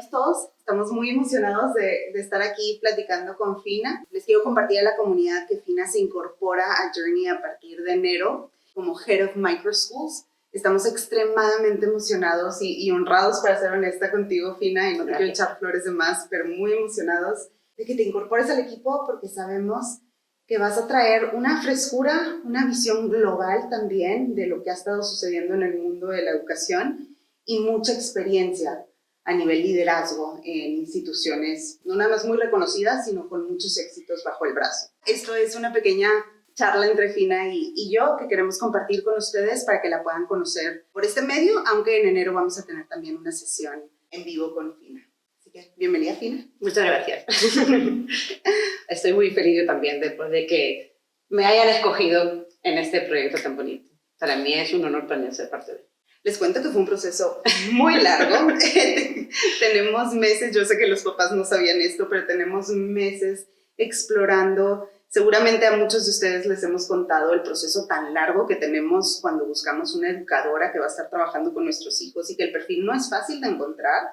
días todos. Estamos muy emocionados de estar aquí platicando con Fina. Les quiero compartir a la comunidad que Fina se incorpora a Journey a partir de enero como Head of Microschools. Estamos extremadamente emocionados y honrados, para ser honesta contigo, Fina, y no te quiero echar flores de más, pero muy emocionados de que te incorpores al equipo, porque sabemos que vas a traer una frescura, una visión global también de lo que ha estado sucediendo en el mundo de la educación y mucha experiencia a nivel liderazgo en instituciones, no nada más muy reconocidas, sino con muchos éxitos bajo el brazo. Esto es una pequeña charla entre Fina y yo que queremos compartir con ustedes para que la puedan conocer por este medio, aunque en enero vamos a tener también una sesión en vivo con Fina. Así que bienvenida, Fina. Muchas gracias. Estoy muy feliz también después de que me hayan escogido en este proyecto tan bonito. Para mí es un honor también ser parte de él. Les cuento que fue un proceso muy largo. Tenemos meses, yo sé que los papás no sabían esto, pero tenemos meses explorando. Seguramente a muchos de ustedes les hemos contado el proceso tan largo que tenemos cuando buscamos una educadora que va a estar trabajando con nuestros hijos y que el perfil no es fácil de encontrar.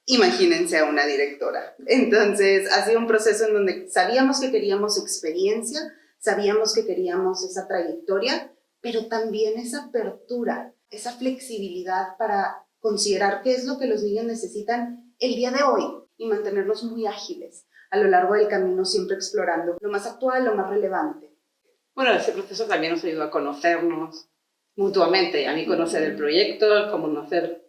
Imagínense a una directora. Entonces, ha sido un proceso en donde sabíamos que queríamos experiencia, sabíamos que queríamos esa trayectoria, pero también esa apertura, esa flexibilidad para considerar qué es lo que los niños necesitan el día de hoy y mantenernos muy ágiles a lo largo del camino, siempre explorando lo más actual, lo más relevante. Bueno, ese proceso también nos ayudó a conocernos mutuamente, a mí conocer el proyecto, conocer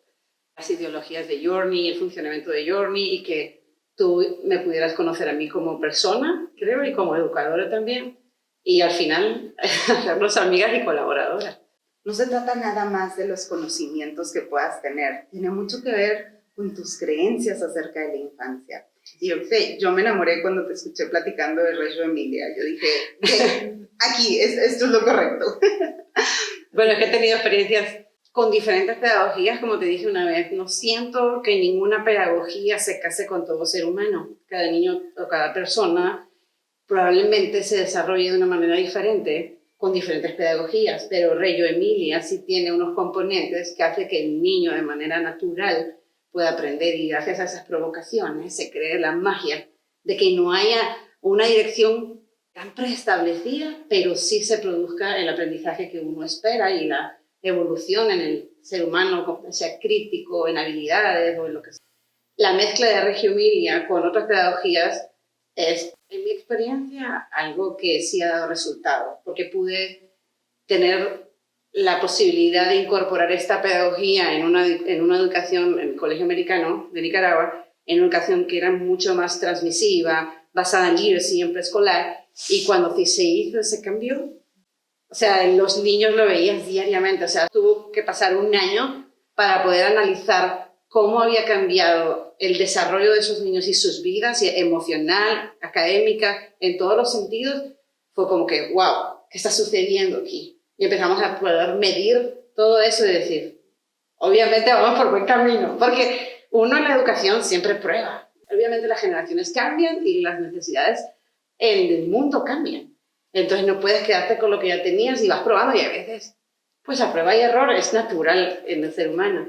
las ideologías de Journey, el funcionamiento de Journey, y que tú me pudieras conocer a mí como persona, creo, y como educadora también, y al final hacernos amigas y colaboradoras. No se trata nada más de los conocimientos que puedas tener, tiene mucho que ver con tus creencias acerca de la infancia. Y yo me enamoré cuando te escuché platicando de Reggio Emilia. Yo dije, aquí, esto es lo correcto. Bueno, es que he tenido experiencias con diferentes pedagogías, como te dije una vez. No siento que ninguna pedagogía se case con todo ser humano. Cada niño o cada persona probablemente se desarrolle de una manera diferente con diferentes pedagogías, pero Reggio Emilia sí tiene unos componentes que hace que el niño de manera natural pueda aprender, y gracias a esas provocaciones se cree la magia de que no haya una dirección tan preestablecida, pero sí se produzca el aprendizaje que uno espera y la evolución en el ser humano, sea crítico, en habilidades o en lo que sea. La mezcla de Reggio Emilia con otras pedagogías es, en mi experiencia, algo que sí ha dado resultado, porque pude tener la posibilidad de incorporar esta pedagogía en una educación en el Colegio Americano de Nicaragua, en una educación que era mucho más transmisiva, basada en literacy, en preescolar, y cuando se hizo ese cambio, o sea, los niños lo veías diariamente, o sea, tuvo que pasar un año para poder analizar cómo había cambiado el desarrollo de esos niños y sus vidas, emocional, académica, en todos los sentidos. Fue como que, wow, ¿qué está sucediendo aquí? Y empezamos a poder medir todo eso y decir, obviamente vamos por buen camino, porque uno en la educación siempre prueba. Obviamente las generaciones cambian y las necesidades en el mundo cambian. Entonces no puedes quedarte con lo que ya tenías y vas probando, y a veces, pues a prueba y error es natural en el ser humano.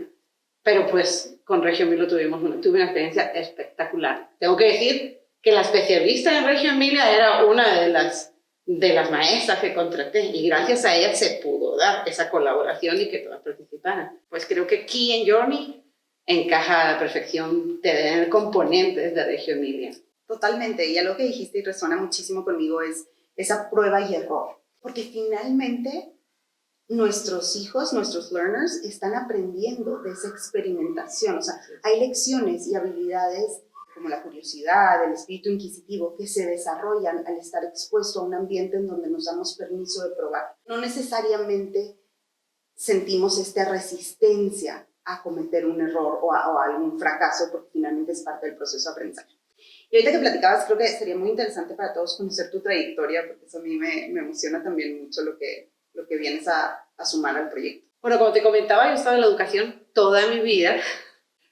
Pero pues con Reggio Emilia tuve una experiencia espectacular. Tengo que decir que la especialista en Reggio Emilia era una de las maestras que contraté, y gracias a ella se pudo dar esa colaboración y que todas participaran. Pues creo que aquí en Journey encaja a la perfección tener componentes de Reggio Emilia. Totalmente, y algo que dijiste y resuena muchísimo conmigo es esa prueba y error, porque finalmente nuestros hijos, nuestros learners, están aprendiendo de esa experimentación. O sea, hay lecciones y habilidades como la curiosidad, el espíritu inquisitivo, que se desarrollan al estar expuesto a un ambiente en donde nos damos permiso de probar. No necesariamente sentimos esta resistencia a cometer un error o a algún fracaso, porque finalmente es parte del proceso de aprendizaje. Y ahorita que platicabas, creo que sería muy interesante para todos conocer tu trayectoria, porque eso a mí me emociona también mucho lo que vienes a sumar al proyecto. Bueno, como te comentaba, yo he estado en la educación toda mi vida,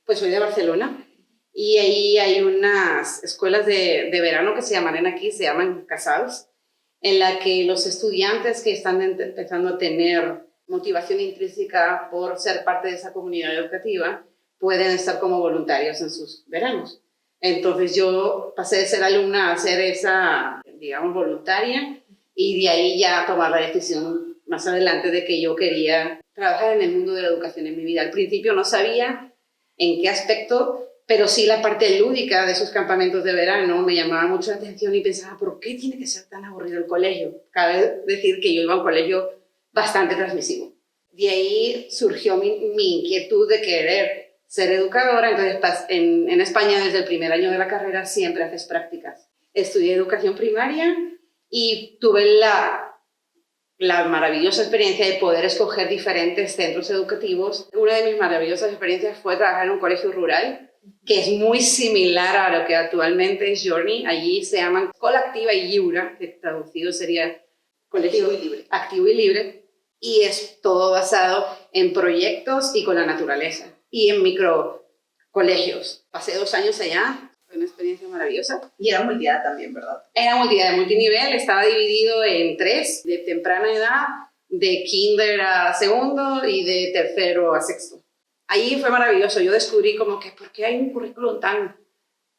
pues soy de Barcelona, y ahí hay unas escuelas de verano que se llaman Casals, en la que los estudiantes que están empezando a tener motivación intrínseca por ser parte de esa comunidad educativa, pueden estar como voluntarios en sus veranos. Entonces yo pasé de ser alumna a ser esa, digamos, voluntaria, y de ahí ya tomar la decisión más adelante de que yo quería trabajar en el mundo de la educación en mi vida. Al principio no sabía en qué aspecto, pero sí la parte lúdica de esos campamentos de verano me llamaba mucho la atención y pensaba, ¿por qué tiene que ser tan aburrido el colegio? Cabe decir que yo iba a un colegio bastante transmisivo. De ahí surgió mi inquietud de querer ser educadora. Entonces en España desde el primer año de la carrera siempre haces prácticas. Estudié educación primaria y tuve la maravillosa experiencia de poder escoger diferentes centros educativos. Una de mis maravillosas experiencias fue trabajar en un colegio rural, que es muy similar a lo que actualmente es Journey. Allí se llaman Escola Activa y Lliure, que traducido sería Colegio Activo y Libre, y es todo basado en proyectos y con la naturaleza, y en microcolegios. Pasé 2 años allá, fue una experiencia maravillosa. Y era multiedad también, ¿verdad? Era multiedad, multinivel, estaba dividido en 3, de temprana edad, de kinder a segundo y de tercero a sexto. Ahí fue maravilloso, yo descubrí como que ¿por qué hay un currículum tan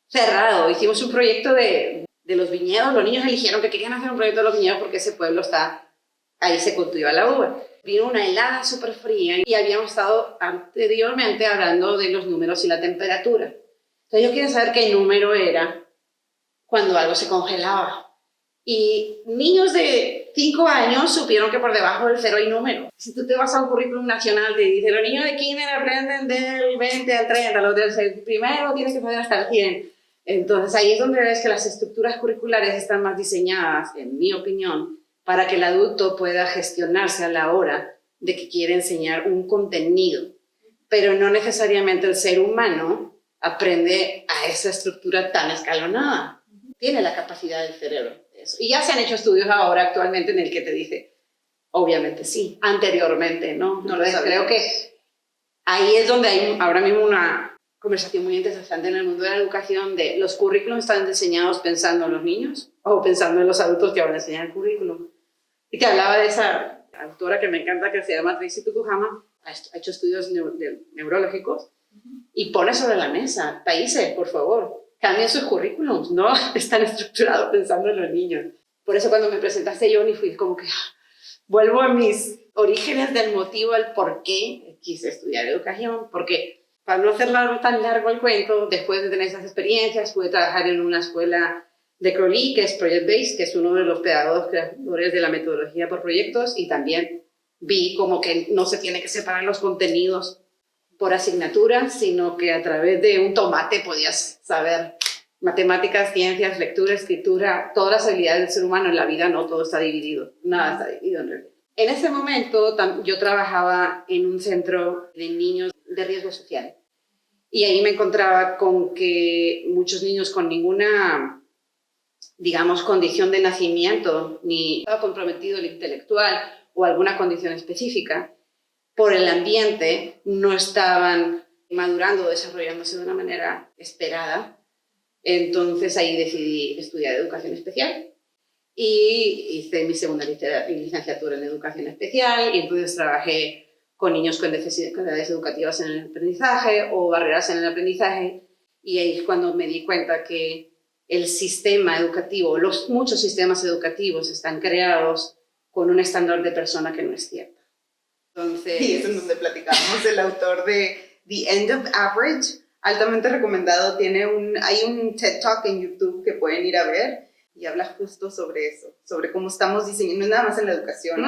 cerrado? Hicimos un proyecto de los viñedos, los niños eligieron que querían hacer un proyecto de los viñedos porque ese pueblo está, ahí se cultiva la uva. Vino una helada súper fría y habíamos estado anteriormente hablando de los números y la temperatura. Entonces yo quería saber qué número era cuando algo se congelaba. Y niños de 5 años supieron que por debajo del 0 hay número. Si tú te vas a un currículum nacional, te dice, los niños de kinder aprenden del 20 al 30, los del primero tienen que saber hasta el 100. Entonces ahí es donde ves que las estructuras curriculares están más diseñadas, en mi opinión, para que el adulto pueda gestionarse a la hora de que quiere enseñar un contenido. Pero no necesariamente el ser humano aprende a esa estructura tan escalonada. Tiene la capacidad del cerebro. Y ya se han hecho estudios ahora actualmente en el que te dice, obviamente sí, anteriormente, ¿no? Entonces creo que ahí es donde hay ahora mismo una conversación muy interesante en el mundo de la educación de los currículums están diseñados pensando en los niños o pensando en los adultos que van a enseñar el currículum. Y te hablaba de esa autora que me encanta que se llama Tracy Tukuhama, ha hecho estudios neurológicos y pone sobre la mesa, países, por favor, cambien sus currículums, no están estructurados pensando en los niños. Por eso cuando me presentaste Journey fui como que vuelvo a mis orígenes del motivo, al por qué quise estudiar educación, porque para no hacer tan largo el cuento, después de tener esas experiencias, pude trabajar en una escuela de Crowley, que es Project Based, que es uno de los pedagogos creadores de la metodología por proyectos, y también vi como que no se tiene que separar los contenidos por asignatura, sino que a través de un tomate podías saber matemáticas, ciencias, lectura, escritura, todas las habilidades del ser humano. En la vida no todo está dividido, nada está dividido en realidad. En ese momento yo trabajaba en un centro de niños de riesgo social y ahí me encontraba con que muchos niños con ninguna, digamos, condición de nacimiento, ni estaba comprometido el intelectual o alguna condición específica, por el ambiente no estaban madurando o desarrollándose de una manera esperada. Entonces ahí decidí estudiar educación especial y hice mi segunda licenciatura en educación especial y entonces trabajé con niños con necesidades educativas en el aprendizaje o barreras en el aprendizaje, y ahí es cuando me di cuenta que el sistema educativo, muchos sistemas educativos están creados con un estándar de persona que no es cierto. Entonces, y es en donde platicamos. El autor de The End of Average, altamente recomendado, hay un TED Talk en YouTube que pueden ir a ver y habla justo sobre eso, sobre cómo estamos diseñando, no es nada más en la educación,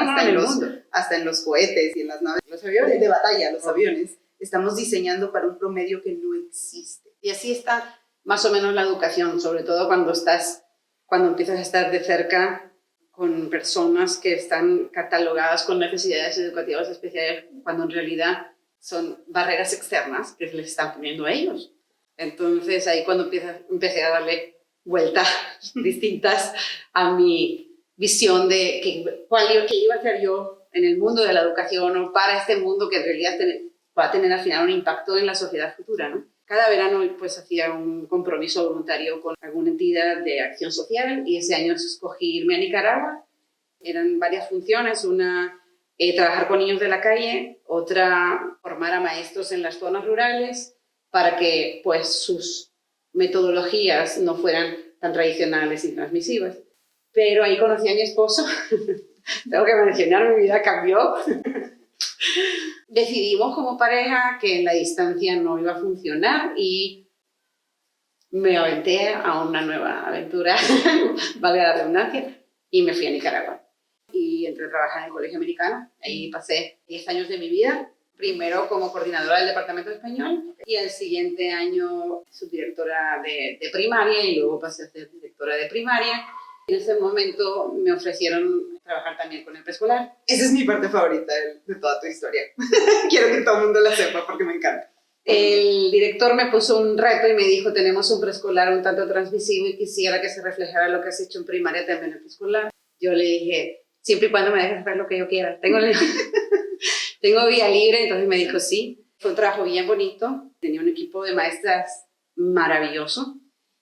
hasta en los cohetes y en las naves los aviones de batalla, los aviones, estamos diseñando para un promedio que no existe. Y así está más o menos la educación, sobre todo cuando empiezas a estar de cerca con personas que están catalogadas con necesidades educativas especiales, cuando en realidad son barreras externas que les están poniendo a ellos. Entonces ahí cuando empecé a darle vueltas distintas a mi visión de qué iba a hacer yo en el mundo de la educación o para este mundo que en realidad va a tener al final un impacto en la sociedad futura, ¿no? Cada verano pues hacía un compromiso voluntario con alguna entidad de acción social y ese año escogí irme a Nicaragua. Eran varias funciones, una trabajar con niños de la calle, otra formar a maestros en las zonas rurales para que pues sus metodologías no fueran tan tradicionales y transmisivas. Pero ahí conocí a mi esposo, tengo que mencionar, mi vida cambió. Decidimos como pareja que en la distancia no iba a funcionar y me aventé a una nueva aventura, valga la redundancia, y me fui a Nicaragua. Y entré a trabajar en el colegio americano. Ahí pasé 10 años de mi vida, primero como coordinadora del departamento de español y el siguiente año subdirectora de primaria y luego pasé a ser directora de primaria. En ese momento me ofrecieron trabajar también con el preescolar. Esa es mi parte favorita de toda tu historia. Quiero que todo el mundo la sepa porque me encanta. El director me puso un reto y me dijo, tenemos un preescolar un tanto transmisivo y quisiera que se reflejara lo que has hecho en primaria también en el preescolar. Yo le dije, siempre y cuando me dejes hacer lo que yo quiera. Tengo vía libre, entonces me dijo sí. Fue un trabajo bien bonito. Tenía un equipo de maestras maravilloso.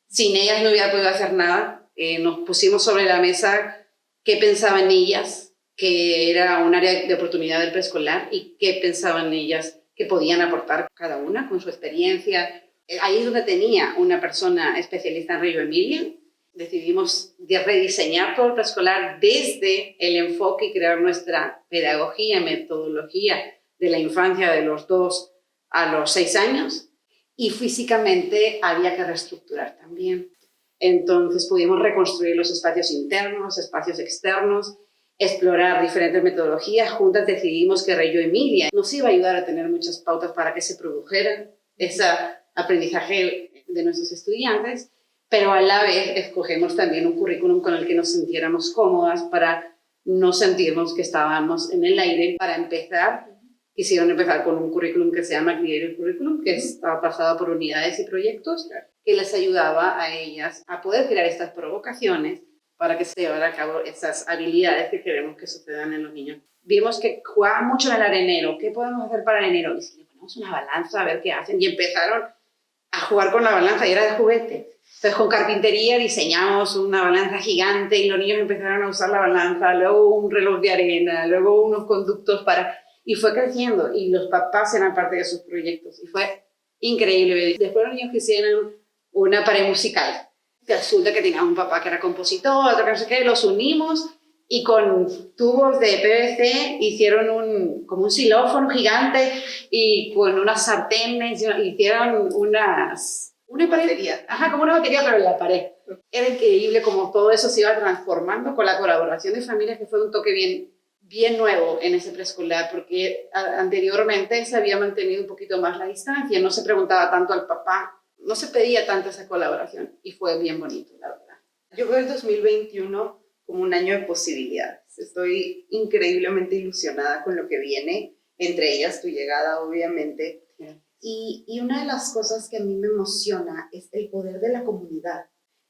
Sin ellas no hubiera podido hacer nada. Nos pusimos sobre la mesa qué pensaban ellas, que era un área de oportunidad del preescolar y qué pensaban ellas que podían aportar cada una con su experiencia. Ahí es donde tenía una persona especialista en Reggio Emilia. Decidimos rediseñar todo el preescolar desde el enfoque y crear nuestra pedagogía, metodología de la infancia de los 2 a los 6 años. Y físicamente había que reestructurar también. Entonces pudimos reconstruir los espacios internos, los espacios externos, explorar diferentes metodologías. Juntas decidimos que Reggio Emilia nos iba a ayudar a tener muchas pautas para que se produjera ese aprendizaje de nuestros estudiantes, pero a la vez escogemos también un currículum con el que nos sintiéramos cómodas para no sentirnos que estábamos en el aire. Para empezar, quisieron empezar con un currículum que se llama Creative Curriculum, que estaba basado por unidades y proyectos, que les ayudaba a ellas a poder crear estas provocaciones para que se llevara a cabo esas habilidades que queremos que sucedan en los niños. Vimos que jugaban mucho en el arenero. ¿Qué podemos hacer para el arenero? Y si le ponemos una balanza a ver qué hacen. Y empezaron a jugar con la balanza y era de juguete. Entonces con carpintería diseñamos una balanza gigante y los niños empezaron a usar la balanza, luego un reloj de arena, luego unos conductos para... Y fue creciendo y los papás eran parte de sus proyectos y fue increíble. Después los niños quisieron una pared musical. Resulta que tenía un papá que era compositor, otro que no sé qué, los unimos y con tubos de PVC hicieron como un xilófono gigante y con unas sartenes hicieron una batería. Ajá, como una batería, pero en la pared. Era increíble como todo eso se iba transformando con la colaboración de familias, que fue un toque bien nuevo en ese preescolar, porque anteriormente se había mantenido un poquito más la distancia, no se preguntaba tanto al papá, no se pedía tanto esa colaboración y fue bien bonito, la verdad. Yo veo el 2021 como un año de posibilidades. Estoy increíblemente ilusionada con lo que viene, entre ellas tu llegada, obviamente. Y una de las cosas que a mí me emociona es el poder de la comunidad.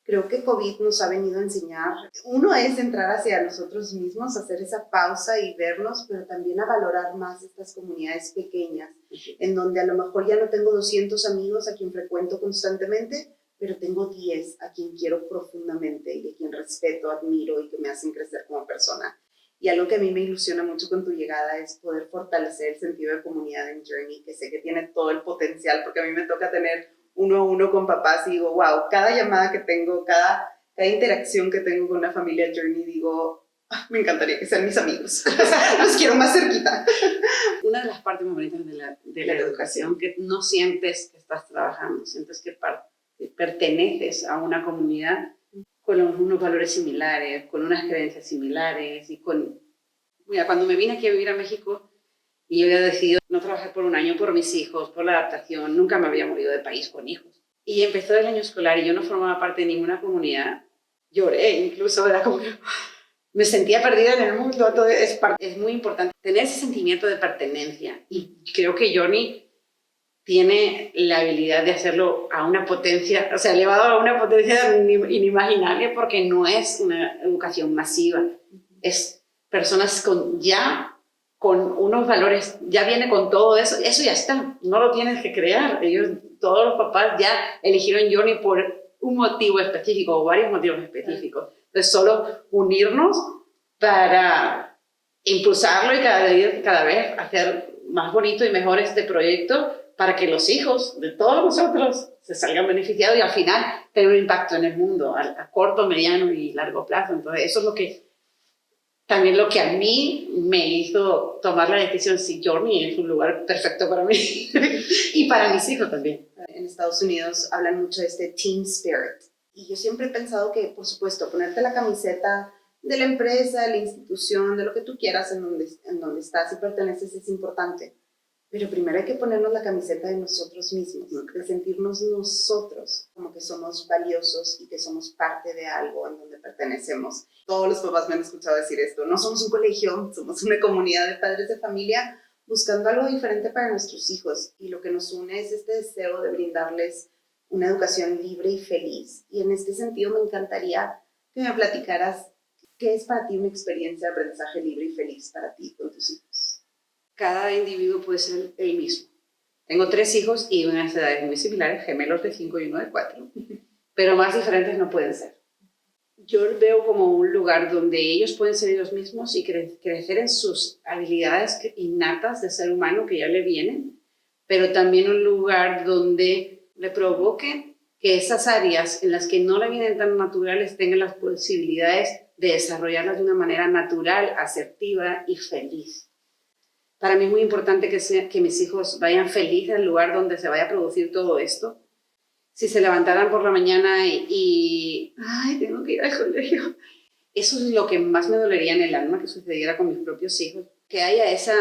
Creo que COVID nos ha venido a enseñar, uno es entrar hacia nosotros mismos, hacer esa pausa y vernos, pero también a valorar más estas comunidades pequeñas, en donde a lo mejor ya no tengo 200 amigos a quien frecuento constantemente, pero tengo 10 a quien quiero profundamente y a quien respeto, admiro y que me hacen crecer como persona. Y algo que a mí me ilusiona mucho con tu llegada es poder fortalecer el sentido de comunidad en Journey, que sé que tiene todo el potencial, porque a mí me toca tener 1 a 1 con papás y digo, wow, cada llamada que tengo, cada interacción que tengo con una familia Journey, digo, me encantaría que sean mis amigos. Los quiero más cerquita. Una de las partes más bonitas de la educación, que no sientes que estás trabajando, sientes que perteneces a una comunidad con unos valores similares, con unas creencias similares y con... Mira, cuando me vine aquí a vivir a México y yo había decidido no trabajar por un año por mis hijos, por la adaptación, nunca me había movido de país con hijos. Y empezó el año escolar y yo no formaba parte de ninguna comunidad. Lloré incluso, era como que me sentía perdida en el mundo. Todo es muy importante tener ese sentimiento de pertenencia y creo que Journey tiene la habilidad de hacerlo a una potencia, o sea, elevado a una potencia inimaginable porque no es una educación masiva, es personas con unos valores, ya viene con todo eso ya está, no lo tienes que crear, todos los papás ya eligieron Journey por un motivo específico o varios motivos específicos, entonces solo unirnos para impulsarlo y cada vez hacer más bonito y mejor este proyecto para que los hijos de todos nosotros se salgan beneficiados y al final tener un impacto en el mundo a corto, mediano y largo plazo. Entonces, eso es lo que también lo que a mí me hizo tomar la decisión, si Journey es un lugar perfecto para mí y para mis hijos también. En Estados Unidos hablan mucho de este team spirit. Y yo siempre he pensado que, por supuesto, ponerte la camiseta de la empresa, de la institución, de lo que tú quieras en donde estás y perteneces es importante. Pero primero hay que ponernos la camiseta de nosotros mismos, ¿no? De sentirnos nosotros como que somos valiosos y que somos parte de algo en donde pertenecemos. Todos los papás me han escuchado decir esto. No somos un colegio, somos una comunidad de padres de familia buscando algo diferente para nuestros hijos. Y lo que nos une es este deseo de brindarles una educación libre y feliz. Y en este sentido me encantaría que me platicaras qué es para ti una experiencia de aprendizaje libre y feliz para ti con tus hijos. Cada individuo puede ser el mismo. Tengo 3 hijos y unas edades muy similares, gemelos de 5 y uno de 4, pero más diferentes no pueden ser. Yo veo como un lugar donde ellos pueden ser ellos mismos y crecer en sus habilidades innatas de ser humano que ya le vienen, pero también un lugar donde le provoque que esas áreas en las que no le vienen tan naturales tengan las posibilidades de desarrollarlas de una manera natural, asertiva y feliz. Para mí es muy importante que mis hijos vayan felices al lugar donde se vaya a producir todo esto. Si se levantaran por la mañana y ay, tengo que ir al colegio, eso es lo que más me dolería en el alma que sucediera con mis propios hijos, que haya ese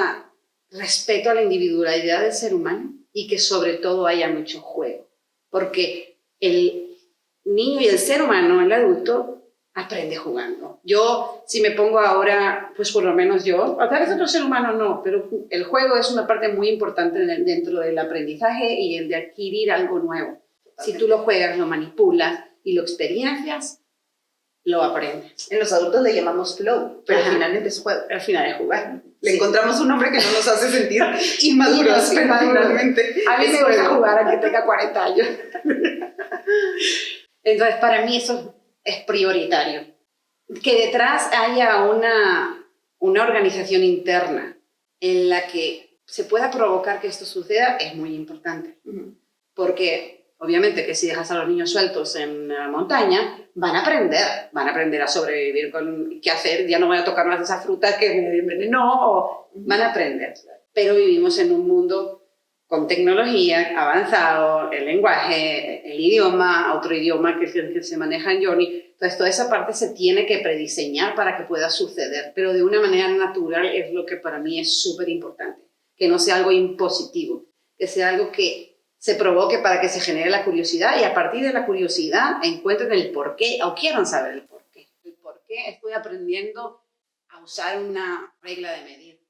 respeto a la individualidad del ser humano y que sobre todo haya mucho juego, porque el niño y el ser humano, el adulto, aprende jugando. Yo, si me pongo ahora, pues por lo menos yo, a través de otro ser humano no, pero el juego es una parte muy importante dentro del aprendizaje y el de adquirir algo nuevo. Si tú lo juegas, lo manipulas y lo experiencias, lo aprendes. En los adultos le llamamos flow, pero finalmente es juego. Al final es jugar. Le encontramos un nombre que no nos hace sentir inmaduros, pero finalmente a mí me gusta jugar aunque tenga 40 años. Entonces, para mí eso es prioritario. Que detrás haya una organización interna en la que se pueda provocar que esto suceda es muy importante. Porque obviamente que si dejas a los niños sueltos en la montaña, van a aprender a sobrevivir con qué hacer, ya no voy a tocar más de esa fruta que me envenenó, van a aprender. Pero vivimos en un mundo con tecnología avanzado, el lenguaje, el idioma, otro idioma que se maneja en Journey. Entonces, toda esa parte se tiene que prediseñar para que pueda suceder, pero de una manera natural es lo que para mí es súper importante. Que no sea algo impositivo, que sea algo que se provoque para que se genere la curiosidad y a partir de la curiosidad encuentren el por qué o quieran saber el por qué. El por qué estoy aprendiendo a usar una regla de medir.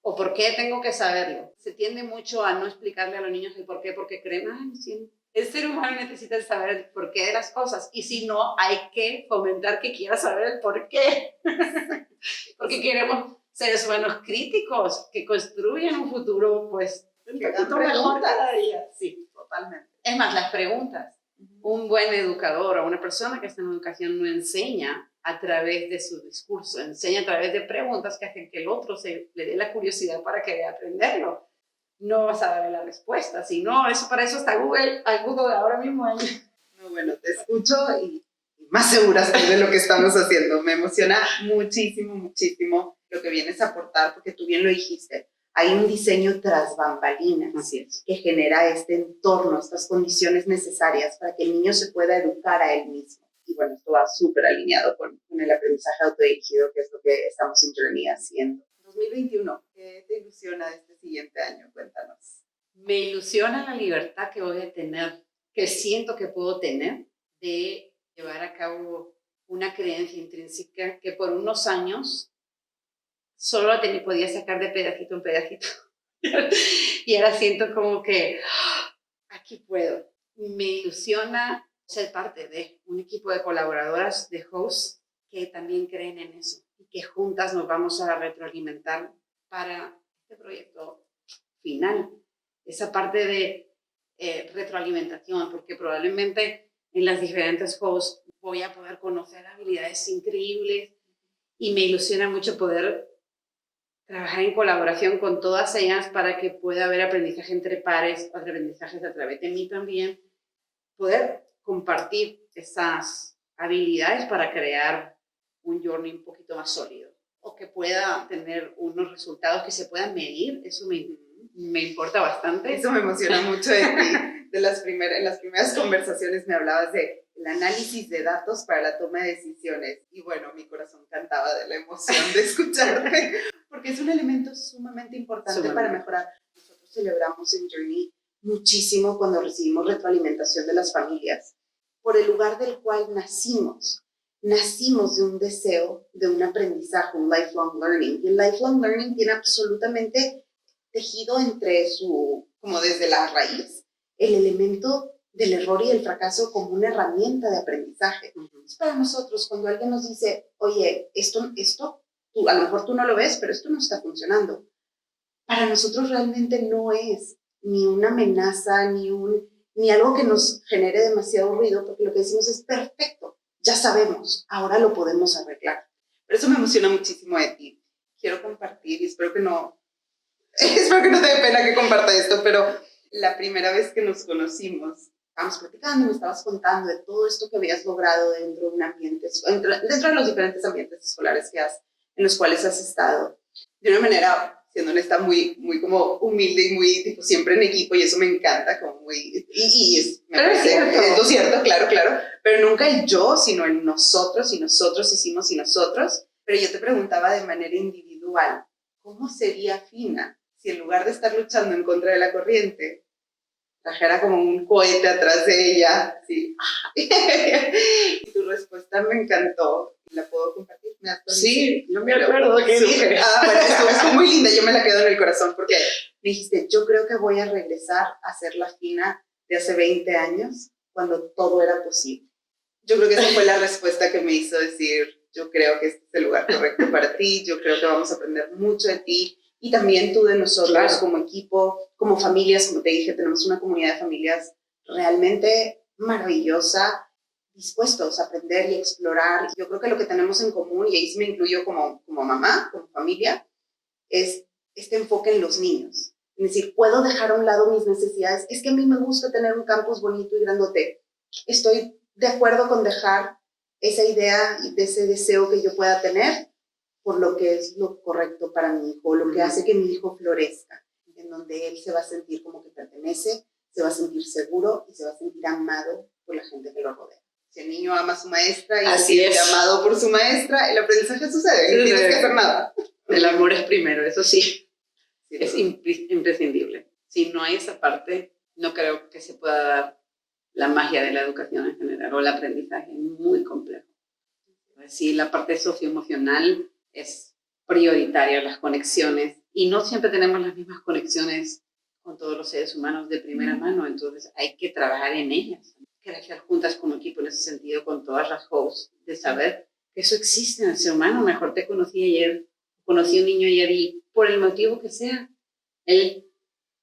¿O por qué tengo que saberlo? Se tiende mucho a no explicarle a los niños el por qué, porque creen, el ser humano necesita saber el porqué de las cosas. Y si no, hay que fomentar que quiera saber el por qué. Porque queremos seres humanos críticos que construyan un futuro, pues, un poquito mejor cada día. Sí, totalmente. Es más, las preguntas. Un buen educador o una persona que está en educación no enseña a través de su discurso, enseña a través de preguntas que hacen que el otro le dé la curiosidad para que vaya a aprenderlo. No vas a darle la respuesta, sino para eso está Google, al Google ahora mismo. Muy bueno, te escucho y más segura estoy de lo que estamos haciendo. Me emociona muchísimo, muchísimo lo que vienes a aportar, porque tú bien lo dijiste. Hay un diseño tras bambalinas. Así es. Que genera este entorno, estas condiciones necesarias para que el niño se pueda educar a él mismo. Y bueno, esto va súper alineado con el aprendizaje autodirigido, que es lo que estamos en Journey haciendo. 2021, ¿qué te ilusiona de este siguiente año? Cuéntanos. Me ilusiona la libertad que voy a tener, que siento que puedo tener, de llevar a cabo una creencia intrínseca que por unos años solo podía sacar de pedacito en pedacito. Y ahora siento como que aquí puedo. Me ilusiona ser parte de un equipo de colaboradoras, de hosts, que también creen en eso y que juntas nos vamos a retroalimentar para este proyecto final. Esa parte de retroalimentación, porque probablemente en las diferentes hosts voy a poder conocer habilidades increíbles y me ilusiona mucho poder trabajar en colaboración con todas ellas para que pueda haber aprendizaje entre pares, aprendizajes a través de mí también, poder compartir esas habilidades para crear un journey un poquito más sólido o que pueda tener unos resultados que se puedan medir. Eso me importa bastante. Eso me emociona mucho de ti. En las primeras conversaciones me hablabas de el análisis de datos para la toma de decisiones. Y bueno, mi corazón cantaba de la emoción de escucharte, porque es un elemento sumamente importante para mejorar. Nosotros celebramos en Journey muchísimo cuando recibimos retroalimentación de las familias, por el lugar del cual nacimos. Nacimos de un deseo, de un aprendizaje, un lifelong learning. Y el lifelong learning tiene absolutamente tejido entre como desde la raíz, el elemento del error y el fracaso como una herramienta de aprendizaje. Es para nosotros, cuando alguien nos dice, oye, esto a lo mejor tú no lo ves, pero esto no está funcionando. Para nosotros realmente no es ni una amenaza, ni algo que nos genere demasiado ruido, porque lo que decimos es perfecto, ya sabemos, ahora lo podemos arreglar. Por eso me emociona muchísimo de ti. Quiero compartir y espero que no te dé pena que comparta esto, pero la primera vez que nos conocimos, estábamos platicando, me estabas contando de todo esto que habías logrado dentro de un ambiente, dentro de los diferentes ambientes escolares en los cuales has estado. De una manera, siendo honesta, muy como humilde y muy tipo siempre en equipo, y eso me encanta, como muy, me parece, es lo cierto, claro, pero nunca el yo, sino el nosotros, y nosotros hicimos y nosotros. Pero yo te preguntaba de manera individual, ¿cómo sería Fina si en lugar de estar luchando en contra de la corriente, trajera como un cohete atrás de ella? ¿Sí? Y tu respuesta me encantó. ¿La puedo compartir? Sí, no me acuerdo qué dije. Bueno, estuvo muy linda, yo me la quedo en el corazón porque me dijiste, yo creo que voy a regresar a ser la Fina de hace 20 años, cuando todo era posible. Yo creo que esa fue la respuesta que me hizo decir, yo creo que este es el lugar correcto para ti, yo creo que vamos a aprender mucho de ti, y también tú de nosotros, claro, como equipo, como familias, como te dije, tenemos una comunidad de familias realmente maravillosa, dispuestos a aprender y explorar. Yo creo que lo que tenemos en común, y ahí sí me incluyo como mamá, como familia, es este enfoque en los niños. Es decir, puedo dejar a un lado mis necesidades. Es que a mí me gusta tener un campus bonito y grandote. Estoy de acuerdo con dejar esa idea y de ese deseo que yo pueda tener por lo que es lo correcto para mi hijo, lo que hace que mi hijo florezca, en donde él se va a sentir como que pertenece, se va a sentir seguro y se va a sentir amado por la gente que lo rodea. Si el niño ama a su maestra y se siente amado por su maestra, el aprendizaje sucede, no tienes que hacer nada. El amor es primero, eso sí, es imprescindible. Si no hay esa parte, no creo que se pueda dar la magia de la educación en general o el aprendizaje, muy complejo. Sí, la parte socioemocional es prioritaria, las conexiones, y no siempre tenemos las mismas conexiones con todos los seres humanos de primera mano, entonces hay que trabajar en ellas, crecer juntas como equipo en ese sentido con todas las hosts, de saber que eso existe en el ser humano. Mejor te conocí ayer, conocí a un niño ayer y por el motivo que sea, él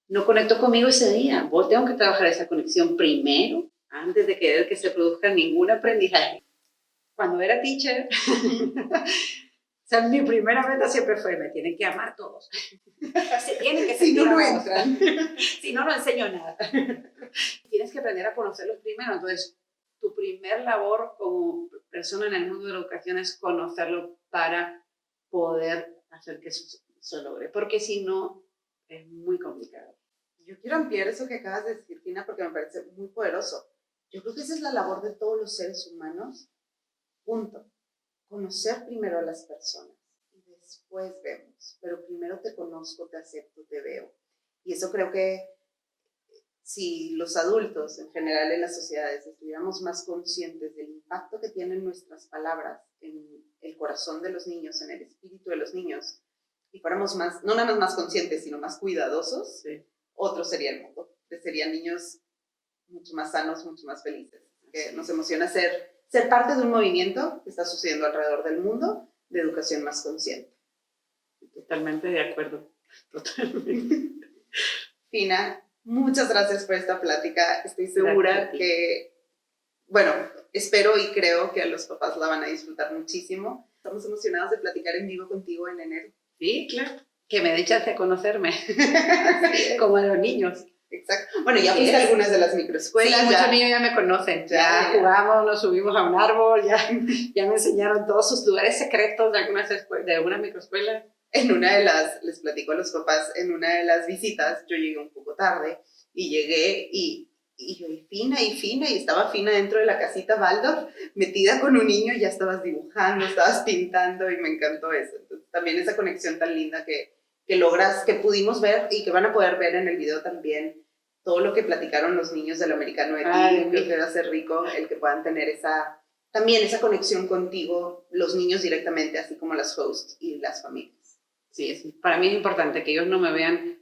no conectó conmigo ese día. Vos tengo que trabajar esa conexión primero, antes de querer que se produzca ningún aprendizaje. Cuando era teacher, o sea, mi primera meta siempre fue, me tienen que amar todos. Se tienen que sentir no entran. Si no, no enseño nada. Tienes que aprender a conocerlos primero. Entonces, tu primer labor como persona en el mundo de la educación es conocerlo para poder hacer que eso se logre. Porque si no, es muy complicado. Yo quiero ampliar eso que acabas de decir, Fina, porque me parece muy poderoso. Yo creo que esa es la labor de todos los seres humanos. Punto. Conocer primero a las personas y después vemos. Pero primero te conozco, te acepto, te veo. Y eso creo que si los adultos en general en las sociedades estuviéramos más conscientes del impacto que tienen nuestras palabras en el corazón de los niños, en el espíritu de los niños, y fuéramos más, no nada más conscientes, sino más cuidadosos, sí, otro sería el mundo. Serían niños mucho más sanos, mucho más felices. Que nos emociona ser parte de un movimiento que está sucediendo alrededor del mundo de educación más consciente. Totalmente de acuerdo. Totalmente. Fina, muchas gracias por esta plática. Estoy segura que, bueno, espero y creo que a los papás la van a disfrutar muchísimo. Estamos emocionados de platicar en vivo contigo en enero. Sí, claro. que me dé chance de conocerme, como a los niños. Exacto. Bueno, ya fuiste a algunas de las microescuelas. Sí, muchos niños ya me conocen. Ya jugamos, nos subimos a un árbol, ya me enseñaron todos sus lugares secretos de algunas microescuelas. En una de las, les platico a los papás, en una de las visitas, yo llegué un poco tarde y llegué y yo, y Fina, y estaba Fina dentro de la casita Waldorf, metida con un niño, y ya estabas dibujando, estabas pintando, y me encantó eso. Entonces, también esa conexión tan linda que logras, que pudimos ver y que van a poder ver en el video también, todo lo que platicaron los niños del americano de ti. Creo que va a ser rico el que puedan tener también esa conexión contigo, los niños directamente, así como las hosts y las familias. Sí, para mí es importante que ellos no me vean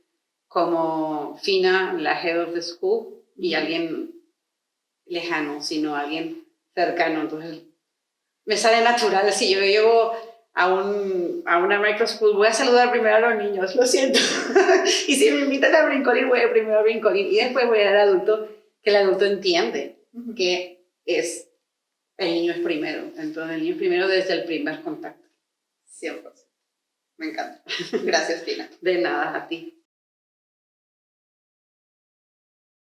como Fina, la head of the school, y alguien lejano, sino alguien cercano. Entonces, me sale natural. Si yo llego a una micro school, voy a saludar primero a los niños, lo siento. Y si me invitan a brincolín, voy primero a brincolín y después voy al adulto, que el adulto entiende que el niño es primero. Entonces, el niño es primero desde el primer contacto. 100%. Me encanta. Gracias, Fina. De nada, a ti.